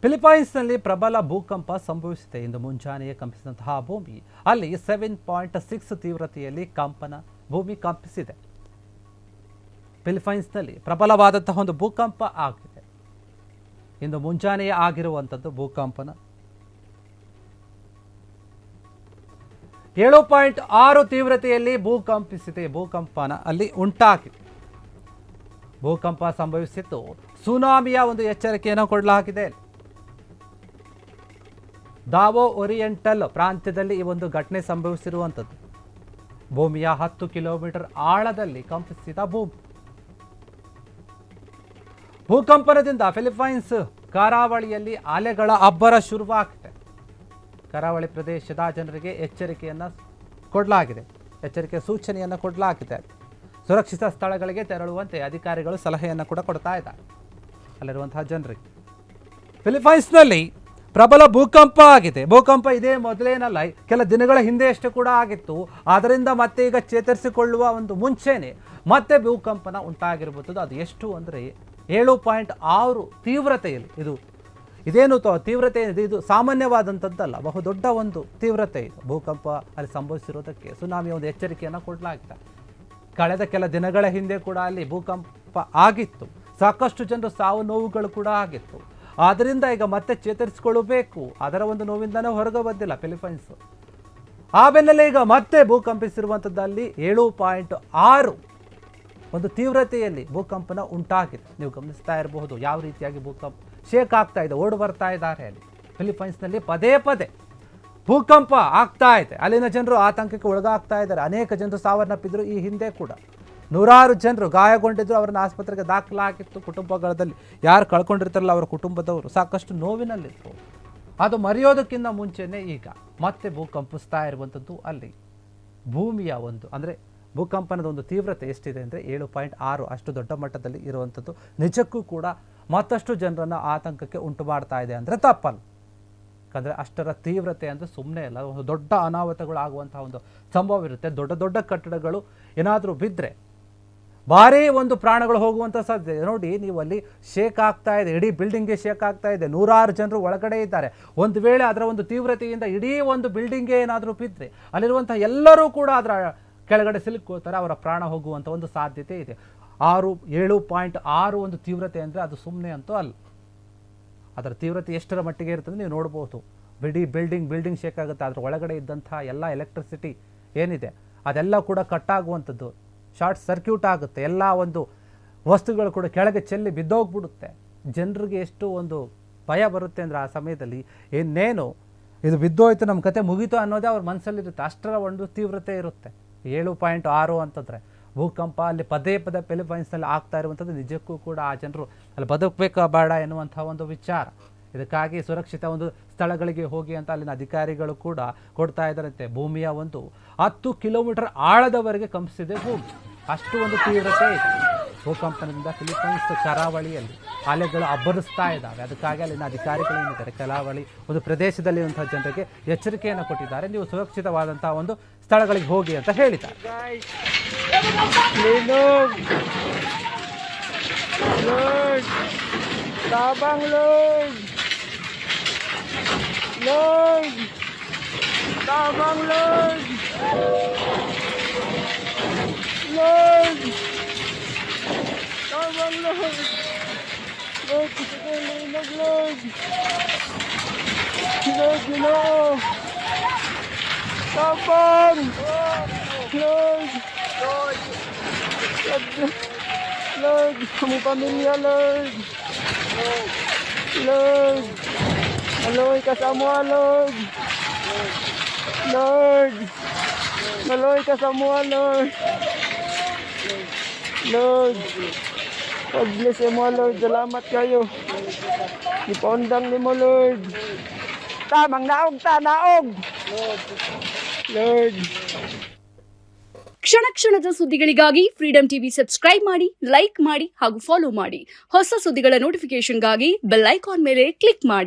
ಫಿಲಿಪೈನ್ಸ್ನಲ್ಲಿ ಪ್ರಬಲ ಭೂಕಂಪ ಸಂಭವಿಸಿದೆ. ಇಂದು ಮುಂಜಾನೆಯೇ ಕಂಪಿಸಿದಂತಹ ಭೂಮಿ ಅಲ್ಲಿ 7.6 ತೀವ್ರತೆಯಲ್ಲಿ ಭೂಮಿ ಕಂಪಿಸಿದೆ. ಫಿಲಿಪೈನ್ಸ್ನಲ್ಲಿ ಪ್ರಬಲವಾದಂತಹ ಒಂದು ಭೂಕಂಪ ಆಗಿದೆ. ಇಂದು ಮುಂಜಾನೆಯೇ ಆಗಿರುವಂಥದ್ದು ಭೂಕಂಪನ 7.6 ತೀವ್ರತೆಯಲ್ಲಿ ಭೂಕಂಪನ ಅಲ್ಲಿ ಉಂಟಾಗಿದೆ. ಭೂಕಂಪ ಸಂಭವಿಸಿದ್ದು ಸುನಾಮಿಯ ಒಂದು ಎಚ್ಚರಿಕೆಯನ್ನು ಕೊಡಲಾಗಿದೆ. ದಾವೋ ಓರಿಯೆಂಟಲ್ ಪ್ರಾಂತ್ಯದಲ್ಲಿ ಈ ಒಂದು ಘಟನೆ ಸಂಭವಿಸಿರುವಂಥದ್ದು. ಭೂಮಿಯ 10 ಕಿಲೋಮೀಟರ್ ಆಳದಲ್ಲಿ ಕಂಪಿಸಿದ ಭೂಮಿ. ಭೂಕಂಪನದಿಂದ ಫಿಲಿಪೈನ್ಸ್ ಕರಾವಳಿಯಲ್ಲಿ ಅಲೆಗಳ ಅಬ್ಬರ ಶುರುವಾಗಿದೆ. ಕರಾವಳಿ ಪ್ರದೇಶದ ಜನರಿಗೆ ಎಚ್ಚರಿಕೆ ಸೂಚನೆಯನ್ನು ಕೊಡಲಾಗಿದೆ. ಸುರಕ್ಷಿತ ಸ್ಥಳಗಳಿಗೆ ತೆರಳುವಂತೆ ಅಧಿಕಾರಿಗಳು ಸಲಹೆಯನ್ನು ಕೂಡ ಕೊಡ್ತಾ ಇದ್ದಾರೆ ಅಲ್ಲಿರುವಂತಹ ಜನರಿಗೆ. ಫಿಲಿಪೈನ್ಸ್ನಲ್ಲಿ ಪ್ರಬಲ ಭೂಕಂಪ ಆಗಿದೆ. ಭೂಕಂಪ ಇದೇ ಮೊದಲೇನಲ್ಲ, ಕೆಲ ದಿನಗಳ ಹಿಂದೆಯಷ್ಟೇ ಕೂಡ ಆಗಿತ್ತು. ಆದ್ದರಿಂದ ಮತ್ತೆ ಈಗ ಚೇತರಿಸಿಕೊಳ್ಳುವ ಒಂದು ಮುಂಚೆನೆ ಮತ್ತೆ ಭೂಕಂಪನ ಉಂಟಾಗಿರ್ಬೋದು. ಅದು ಎಷ್ಟು ಅಂದರೆ 7.6 ತೀವ್ರತೆಯಲ್ಲಿ. ಇದೇನು ತೀವ್ರತೆ ಏನಿದೆ, ಇದು ಸಾಮಾನ್ಯವಾದಂಥದ್ದಲ್ಲ, ಬಹುದೊಡ್ಡ ಒಂದು ತೀವ್ರತೆ ಇದು. ಭೂಕಂಪ ಅಲ್ಲಿ ಸಂಭವಿಸಿರೋದಕ್ಕೆ ಸುನಾಮಿಯ ಒಂದು ಎಚ್ಚರಿಕೆಯನ್ನು ಕೊಡಲಾಗಿದೆ. ಕಳೆದ ಕೆಲ ದಿನಗಳ ಹಿಂದೆ ಕೂಡ ಅಲ್ಲಿ ಭೂಕಂಪ ಆಗಿತ್ತು. ಸಾಕಷ್ಟು ಜನರು ಸಾವು ನೋವುಗಳು ಕೂಡ ಆಗಿತ್ತು. ಆದ್ದರಿಂದ ಈಗ ಮತ್ತೆ ಚೇತರಿಸಿಕೊಳ್ಳಬೇಕು. ಅದರ ಒಂದು ನೋವಿಂದನೇ ಹೊರಗೆ ಬಂದಿಲ್ಲ ಫಿಲಿಪೈನ್ಸ್. ಆ ಬೆನ್ನಲ್ಲೇ ಈಗ ಮತ್ತೆ ಭೂಕಂಪಿಸಿರುವಂಥದ್ದಲ್ಲಿ 7.6 ಒಂದು ತೀವ್ರತೆಯಲ್ಲಿ ಭೂಕಂಪನ ಉಂಟಾಗಿದೆ. ನೀವು ಗಮನಿಸ್ತಾ ಇರಬಹುದು ಯಾವ ರೀತಿಯಾಗಿ ಭೂಕಂಪ ಶೇಕ್ ಆಗ್ತಾ ಇದೆ, ಓಡಿ ಬರ್ತಾ ಇದ್ದಾರೆ. ಅಲ್ಲಿ ಫಿಲಿಪೈನ್ಸ್ನಲ್ಲಿ ಪದೇ ಭೂಕಂಪ ಆಗ್ತಾ ಇದೆ. ಅಲ್ಲಿನ ಜನರು ಆತಂಕಕ್ಕೆ ಒಳಗಾಗ್ತಾ ಇದ್ದಾರೆ. ಅನೇಕ ಜನರು ಸಾವನ್ನಪ್ಪಿದ್ರು. ಈ ಹಿಂದೆ ಕೂಡ ನೂರಾರು ಜನರು ಗಾಯಗೊಂಡಿದ್ರು. ಅವರನ್ನು ಆಸ್ಪತ್ರೆಗೆ ದಾಖಲಾಗಿತ್ತು. ಕುಟುಂಬಗಳಲ್ಲಿ ಯಾರು ಕಳ್ಕೊಂಡಿರ್ತಾರಲ್ಲ ಅವರ ಕುಟುಂಬದವರು ಸಾಕಷ್ಟು ನೋವಿನಲ್ಲಿತ್ತು. ಅದು ಮರೆಯೋದಕ್ಕಿಂತ ಮುಂಚೆನೇ ಈಗ ಮತ್ತೆ ಭೂಕಂಪಿಸ್ತಾ ಇರುವಂಥದ್ದು. ಅಲ್ಲಿ ಭೂಮಿಯ ಒಂದು ಅಂದರೆ ಭೂಕಂಪನದ ಒಂದು ತೀವ್ರತೆ ಎಷ್ಟಿದೆ ಅಂದರೆ 7.6 ಅಷ್ಟು ದೊಡ್ಡ ಮಟ್ಟದಲ್ಲಿ ಇರುವಂಥದ್ದು. ನಿಜಕ್ಕೂ ಕೂಡ ಮತ್ತಷ್ಟು ಜನರನ್ನು ಆತಂಕಕ್ಕೆ ಉಂಟು ಮಾಡ್ತಾ ಇದೆ ಅಂದರೆ ತಪ್ಪಲ್ಲ. ಯಾಕಂದರೆ ಅಷ್ಟರ ತೀವ್ರತೆ ಅಂದರೆ ಸುಮ್ಮನೆ ಅಲ್ಲ, ಒಂದು ದೊಡ್ಡ ಅನಾಹುತಗಳು ಆಗುವಂತಹ ಒಂದು ಸಂಭವ ಇರುತ್ತೆ. ದೊಡ್ಡ ಕಟ್ಟಡಗಳು ಏನಾದರೂ ಬಿದ್ದರೆ ಭಾರೀ ಒಂದು ಪ್ರಾಣಗಳು ಹೋಗುವಂಥ ಸಾಧ್ಯತೆ. ನೋಡಿ, ನೀವು ಅಲ್ಲಿ ಶೇಕ್ ಆಗ್ತಾ ಇದೆ, ಇಡೀ ಬಿಲ್ಡಿಂಗ್ಗೆ ಶೇಕ್ ಆಗ್ತಾ ಇದೆ. ನೂರಾರು ಜನರು ಒಳಗಡೆ ಇದ್ದಾರೆ. ಒಂದು ವೇಳೆ ಅದರ ಒಂದು ತೀವ್ರತೆಯಿಂದ ಇಡೀ ಒಂದು ಬಿಲ್ಡಿಂಗ್ಗೆ ಏನಾದರೂ ಬಿದ್ದರೆ ಅಲ್ಲಿರುವಂಥ ಎಲ್ಲರೂ ಕೂಡ ಅದರ ಕೆಳಗಡೆ ಸಿಲುಕೋತಾರೆ. ಅವರ ಪ್ರಾಣ ಹೋಗುವಂಥ ಒಂದು ಸಾಧ್ಯತೆ ಇದೆ. 7.6 ಒಂದು ತೀವ್ರತೆ ಅಂದರೆ ಅದು ಸುಮ್ಮನೆ ಅಂತೂ ಅಲ್ಲ. ಅದರ ತೀವ್ರತೆ ಎಷ್ಟರ ಮಟ್ಟಿಗೆ ಇರ್ತದೆ ನೀವು ನೋಡ್ಬೋದು. ಬಿಲ್ಡಿಂಗ್ ಶೇಕ್ ಆಗುತ್ತೆ. ಅದರ ಒಳಗಡೆ ಇದ್ದಂಥ ಎಲ್ಲ ಎಲೆಕ್ಟ್ರಿಸಿಟಿ ಏನಿದೆ ಅದೆಲ್ಲ ಕೂಡ ಕಟ್ಟಾಗುವಂಥದ್ದು, ಶಾರ್ಟ್ ಸರ್ಕ್ಯೂಟ್ ಆಗುತ್ತೆ. ಎಲ್ಲ ಒಂದು ವಸ್ತುಗಳು ಕೂಡ ಕೆಳಗೆ ಚೆಲ್ಲಿ ಬಿದ್ದೋಗ್ಬಿಡುತ್ತೆ. ಜನರಿಗೆ ಎಷ್ಟು ಒಂದು ಭಯ ಬರುತ್ತೆ ಅಂದರೆ ಆ ಸಮಯದಲ್ಲಿ ಇನ್ನೇನು ಇದು ಬಿದ್ದೋಯ್ತು, ನಮ್ಮ ಕತೆ ಮುಗೀತು ಅನ್ನೋದೇ ಅವ್ರ ಮನಸ್ಸಲ್ಲಿರುತ್ತೆ. ಅಷ್ಟರ ಒಂದು ತೀವ್ರತೆ ಇರುತ್ತೆ. 7.6 ಅಂತಂದರೆ ಭೂಕಂಪ ಅಲ್ಲಿ ಪದೇ ಫಿಲಿಪೈನ್ಸ್ನಲ್ಲಿ ಆಗ್ತಾ ಇರುವಂಥದ್ದು ನಿಜಕ್ಕೂ ಕೂಡ ಆ ಜನರು ಅಲ್ಲಿ ಬದುಕಬೇಕಾ ಬೇಡ ಎನ್ನುವಂಥ ಒಂದು ವಿಚಾರ. ಇದಕ್ಕಾಗಿ ಸುರಕ್ಷಿತ ಒಂದು ಸ್ಥಳಗಳಿಗೆ ಹೋಗಿ ಅಂತ ಅಲ್ಲಿನ ಅಧಿಕಾರಿಗಳು ಕೂಡ ಕೊಡ್ತಾ ಇದ್ದಾರಂತೆ. ಭೂಮಿಯ ಒಂದು 10 ಕಿಲೋಮೀಟರ್ ಆಳದವರೆಗೆ ಕಂಪಿಸಿದೆ ಭೂಮಿ. ಅಷ್ಟು ಒಂದು ತೀವ್ರತೆ ಇದೆ. ಭೂಕಂಪನದಿಂದ ಫಿಲಿಪೈನ್ಸ್ ಕರಾವಳಿಯಲ್ಲಿ ಅಲೆಗಳು ಅಬ್ಬರಿಸ್ತಾ ಇದ್ದಾವೆ. ಅದಕ್ಕಾಗಿ ಅಲ್ಲಿನ ಅಧಿಕಾರಿಗಳು ಏನಿದ್ದಾರೆ ಕರಾವಳಿ ಒಂದು ಪ್ರದೇಶದಲ್ಲಿರುವಂತಹ ಜನರಿಗೆ ಎಚ್ಚರಿಕೆಯನ್ನು ಕೊಟ್ಟಿದ್ದಾರೆ. ನೀವು ಸುರಕ್ಷಿತವಾದಂತಹ ಒಂದು ಸ್ಥಳಗಳಿಗೆ ಹೋಗಿ ಅಂತ ಹೇಳಿದ್ದಾರೆ. Lord, kami pamilya, Lord. Lord, maloy ka sa mua, Lord. Lord, maloy ka sa mua, Lord. Lord, pag-bless mo, Lord. Salamat kayo. Ipondang ni mo, Lord. Tamang naog. Lord. ಕ್ಷಣದ ಸುದ್ದಿಗಳಿಗಾಗಿ ಫ್ರೀಡಂ ಟಿವಿ ಸಬ್ಸ್ಕ್ರೈಬ್ ಮಾಡಿ, like ಮಾಡಿ ಹಾಗೂ follow ಮಾಡಿ. ಹೊಸ ಸುದ್ದಿಗಳ ನೋಟಿಫಿಕೇಶನ್ಗಾಗಿ bell icon ಮೇಲೆ click ಮಾಡಿ.